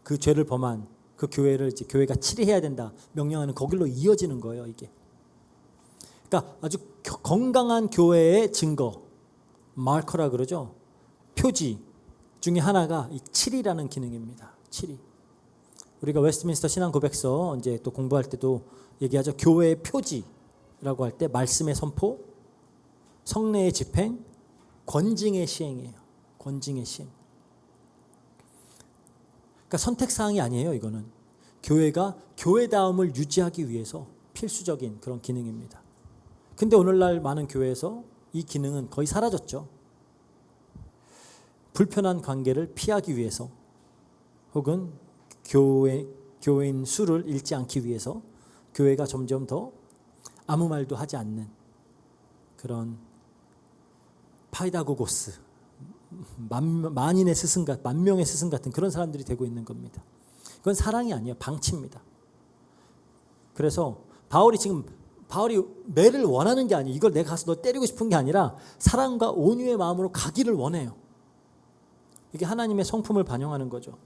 그 죄를 범한 그 교회를 이제 교회가 치리해야 된다 명령하는 거길로 이어지는 거예요, 이게. 그러니까 아주 건강한 교회의 증거, 마커라 그러죠. 표지 중에 하나가 이 치리라는 기능입니다. 치리. 우리가 웨스트민스터 신앙 고백서 이제 또 공부할 때도 얘기하죠. 교회의 표지라고 할 때 말씀의 선포, 성례의 집행, 권징의 시행이에요. 권징의 시행. 그러니까 선택 사항이 아니에요. 이거는 교회가 교회다움을 유지하기 위해서 필수적인 그런 기능입니다. 근데 오늘날 많은 교회에서 이 기능은 거의 사라졌죠. 불편한 관계를 피하기 위해서 혹은 교회인 수를 잃지 않기 위해서 교회가 점점 더 아무 말도 하지 않는 그런 파이다고고스 만인의 스승 만명의 스승 같은 그런 사람들이 되고 있는 겁니다. 그건 사랑이 아니에요. 방치입니다. 그래서 바울이 매를 원하는 게 아니에요. 이걸 내가 가서 너 때리고 싶은 게 아니라 사랑과 온유의 마음으로 가기를 원해요. 이게 하나님의 성품을 반영하는 거죠.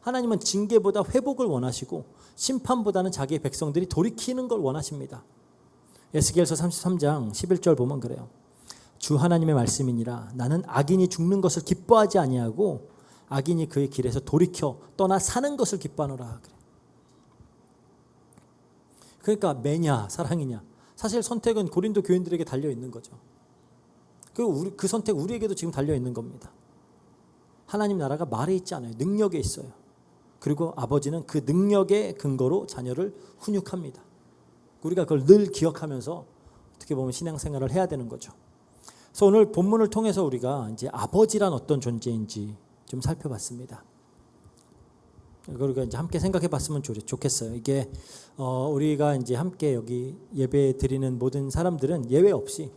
하나님은 징계보다 회복을 원하시고 심판보다는 자기의 백성들이 돌이키는 걸 원하십니다. 에스겔서 33장 11절 보면 그래요. 주 하나님의 말씀이니라 나는 악인이 죽는 것을 기뻐하지 아니하고 악인이 그의 길에서 돌이켜 떠나 사는 것을 기뻐하노라 그래. 그러니까 매냐 사랑이냐 사실 선택은 고린도 교인들에게 달려 있는 거죠. 그 선택 우리에게도 지금 달려 있는 겁니다. 하나님 나라가 말에 있지 않아요. 능력에 있어요. 그리고 아버지는 그 능력의 근거로 자녀를 훈육합니다. 우리가 그걸 늘 기억하면서 어떻게 보면 신앙생활을 해야 되는 거죠. 그래서 오늘 본문을 통해서 우리가 이제 아버지란 어떤 존재인지 좀 살펴봤습니다. 이걸 우리가 이제 함께 생각해봤으면 좋겠어요. 이게 우리가 이제 함께 여기 예배 드리는 모든 사람들은 예외 없이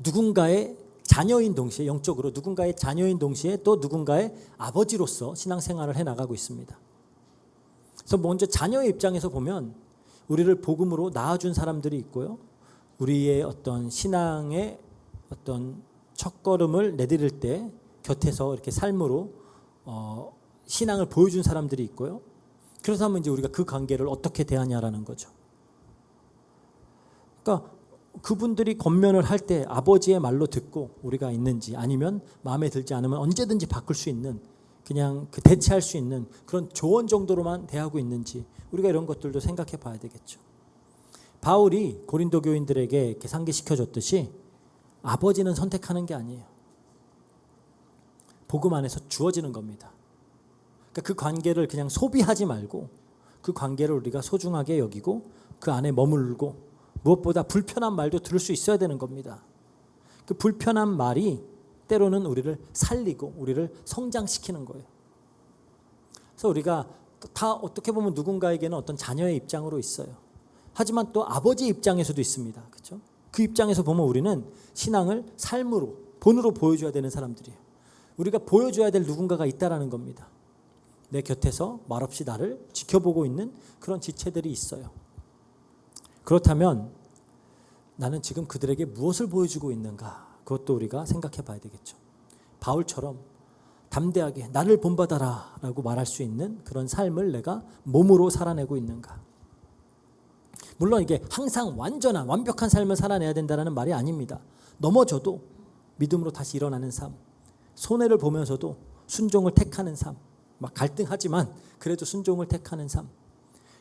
누군가의 자녀인 동시에, 영적으로 누군가의 자녀인 동시에 또 누군가의 아버지로서 신앙생활을 해 나가고 있습니다. 그래서 먼저 자녀의 입장에서 보면 우리를 복음으로 낳아준 사람들이 있고요, 우리의 어떤 신앙의 어떤 첫걸음을 내디딜 때 곁에서 이렇게 삶으로 신앙을 보여준 사람들이 있고요. 그렇다면 이제 우리가 그 관계를 어떻게 대하냐라는 거죠. 그러니까 그분들이 권면을 할 때 아버지의 말로 듣고 우리가 있는지, 아니면 마음에 들지 않으면 언제든지 바꿀 수 있는, 그냥 그 대체할 수 있는 그런 조언 정도로만 대하고 있는지, 우리가 이런 것들도 생각해 봐야 되겠죠. 바울이 고린도 교인들에게 이렇게 상기시켜 줬듯이 아버지는 선택하는 게 아니에요. 복음 안에서 주어지는 겁니다. 그러니까 그 관계를 그냥 소비하지 말고 그 관계를 우리가 소중하게 여기고 그 안에 머물고, 무엇보다 불편한 말도 들을 수 있어야 되는 겁니다. 그 불편한 말이 때로는 우리를 살리고 우리를 성장시키는 거예요. 그래서 우리가 다 어떻게 보면 누군가에게는 어떤 자녀의 입장으로 있어요. 하지만 또 아버지 입장에서도 있습니다. 그렇죠? 그 입장에서 보면 우리는 신앙을 삶으로, 본으로 보여줘야 되는 사람들이에요. 우리가 보여줘야 될 누군가가 있다라는 겁니다. 내 곁에서 말없이 나를 지켜보고 있는 그런 지체들이 있어요. 그렇다면 나는 지금 그들에게 무엇을 보여주고 있는가? 그것도 우리가 생각해 봐야 되겠죠. 바울처럼 담대하게 나를 본받아라 라고 말할 수 있는 그런 삶을 내가 몸으로 살아내고 있는가? 물론 이게 항상 완전한 완벽한 삶을 살아내야 된다는 말이 아닙니다. 넘어져도 믿음으로 다시 일어나는 삶, 손해를 보면서도 순종을 택하는 삶, 막 갈등하지만 그래도 순종을 택하는 삶,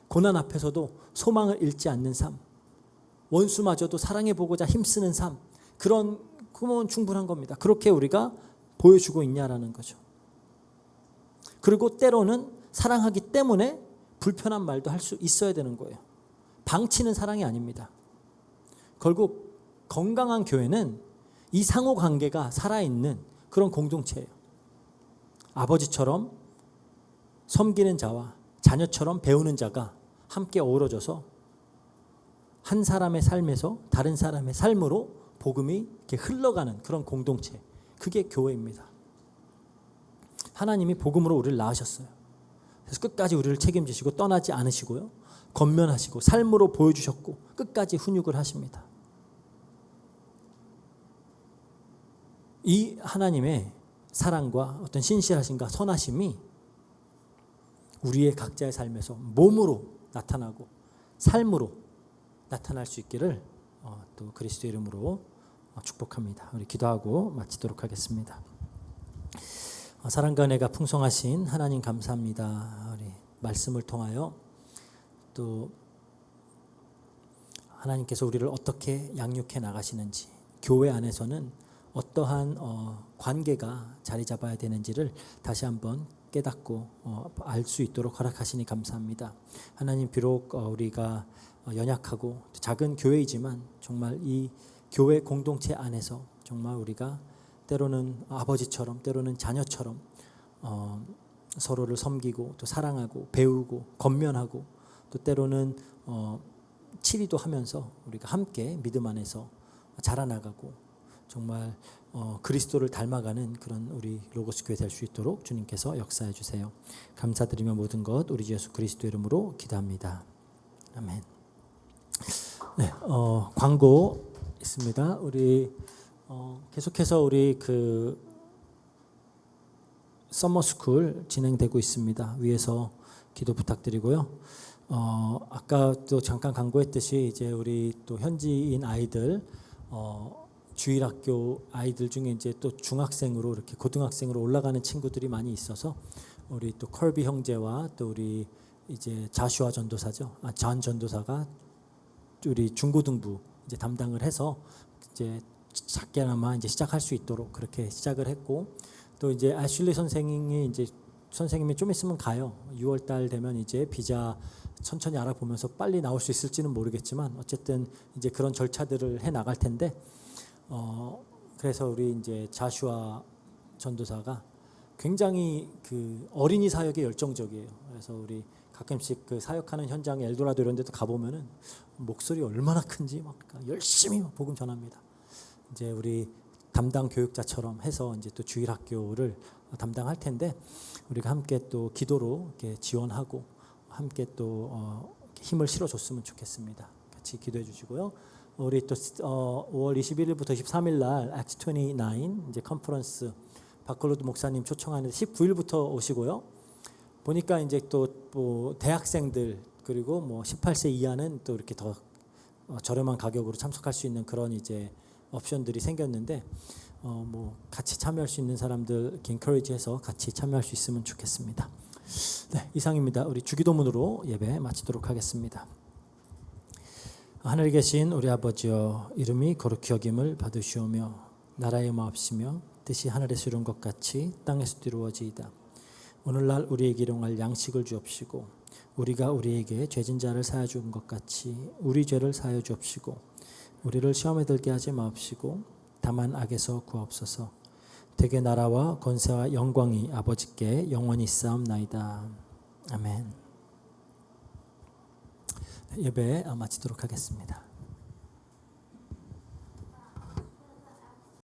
고난 앞에서도 소망을 잃지 않는 삶, 원수마저도 사랑해보고자 힘쓰는 삶, 그건 충분한 겁니다. 그렇게 우리가 보여주고 있냐라는 거죠. 그리고 때로는 사랑하기 때문에 불편한 말도 할 수 있어야 되는 거예요. 방치는 사랑이 아닙니다. 결국 건강한 교회는 이 상호관계가 살아있는 그런 공동체예요. 아버지처럼 섬기는 자와 자녀처럼 배우는 자가 함께 어우러져서 한 사람의 삶에서 다른 사람의 삶으로 복음이 이렇게 흘러가는 그런 공동체, 그게 교회입니다. 하나님이 복음으로 우리를 낳으셨어요. 그래서 끝까지 우리를 책임지시고 떠나지 않으시고요, 권면하시고 삶으로 보여주셨고 끝까지 훈육을 하십니다. 이 하나님의 사랑과 어떤 신실하심과 선하심이 우리의 각자의 삶에서 몸으로 나타나고 삶으로 나타날 수 있기를 또 그리스도 이름으로 축복합니다. 우리 기도하고 마치도록 하겠습니다. 사랑과 은혜가 풍성하신 하나님 감사합니다. 우리 말씀을 통하여 또 하나님께서 우리를 어떻게 양육해 나가시는지, 교회 안에서는 어떠한 관계가 자리 잡아야 되는지를 다시 한번 깨닫고 알 수 있도록 허락하시니 감사합니다. 하나님, 비록 우리가 연약하고 작은 교회이지만 정말 이 교회 공동체 안에서 정말 우리가 때로는 아버지처럼 때로는 자녀처럼 서로를 섬기고 또 사랑하고 배우고 권면하고 또 때로는 치리도 하면서 우리가 함께 믿음 안에서 자라나가고 정말 그리스도를 닮아가는 그런 우리 로고스 교회 될 수 있도록 주님께서 역사해 주세요. 감사드리며 모든 것 우리 주 예수 그리스도 이름으로 기도합니다. 아멘. 네, 광고 있습니다. 우리 계속해서 우리 그 서머스쿨 진행되고 있습니다. 위에서 기도 부탁드리고요. 아까 또 잠깐 광고했듯이 이제 우리 또 현지인 아이들 주일학교 아이들 중에 이제 또 중학생으로 이렇게 고등학생으로 올라가는 친구들이 많이 있어서 우리 또 컬비 형제와 또 우리 이제 자슈아 전도사죠. 잔 전도사가 우리 중고등부 이제 담당을 해서 이제 작게나마 이제 시작할 수 있도록 그렇게 시작을 했고, 또 이제 아슐리 선생님이 이제 선생님이 좀 있으면 가요. 6월 달 되면 이제 비자 천천히 알아보면서 빨리 나올 수 있을지는 모르겠지만 어쨌든 이제 그런 절차들을 해 나갈 텐데 그래서 우리 이제 자슈아 전도사가 굉장히 그 어린이 사역에 열정적이에요. 그래서 우리 가끔씩 그 사역하는 현장에 엘도라도 이런 데도 가보면은 목소리 얼마나 큰지 막 열심히 막 복음 전합니다. 이제 우리 담당 교육자처럼 해서 이제 또 주일학교를 담당할 텐데 우리가 함께 또 기도로 이렇게 지원하고 함께 또 힘을 실어줬으면 좋겠습니다. 같이 기도해 주시고요. 우리 또 5월 21일부터 23일 날 Acts 29 이제 컨퍼런스 박글로드 목사님 초청하는데 19일부터 오시고요. 보니까 이제 또 뭐 대학생들 그리고 뭐 18세 이하는 또 이렇게 더 저렴한 가격으로 참석할 수 있는 그런 이제 옵션들이 생겼는데 뭐 같이 참여할 수 있는 사람들 이렇게 인커리지해서 같이 참여할 수 있으면 좋겠습니다. 네, 이상입니다. 우리 주기도문으로 예배 마치도록 하겠습니다. 하늘에 계신 우리 아버지여, 이름이 거룩히 여김을 받으시오며 나라의 마옵시며 뜻이 하늘에서 이룬 것 같이 땅에서 이루어지이다. 오늘날 우리에게 일용할 양식을 주옵시고 우리가 우리에게 죄진 자를 사하여 준 것 같이 우리 죄를 사하여 주옵시고 우리를 시험에 들게 하지 마옵시고 다만 악에서 구하옵소서. 대개 나라와 권세와 영광이 아버지께 영원히 있사옵나이다. 아멘. 예배 마치도록 하겠습니다.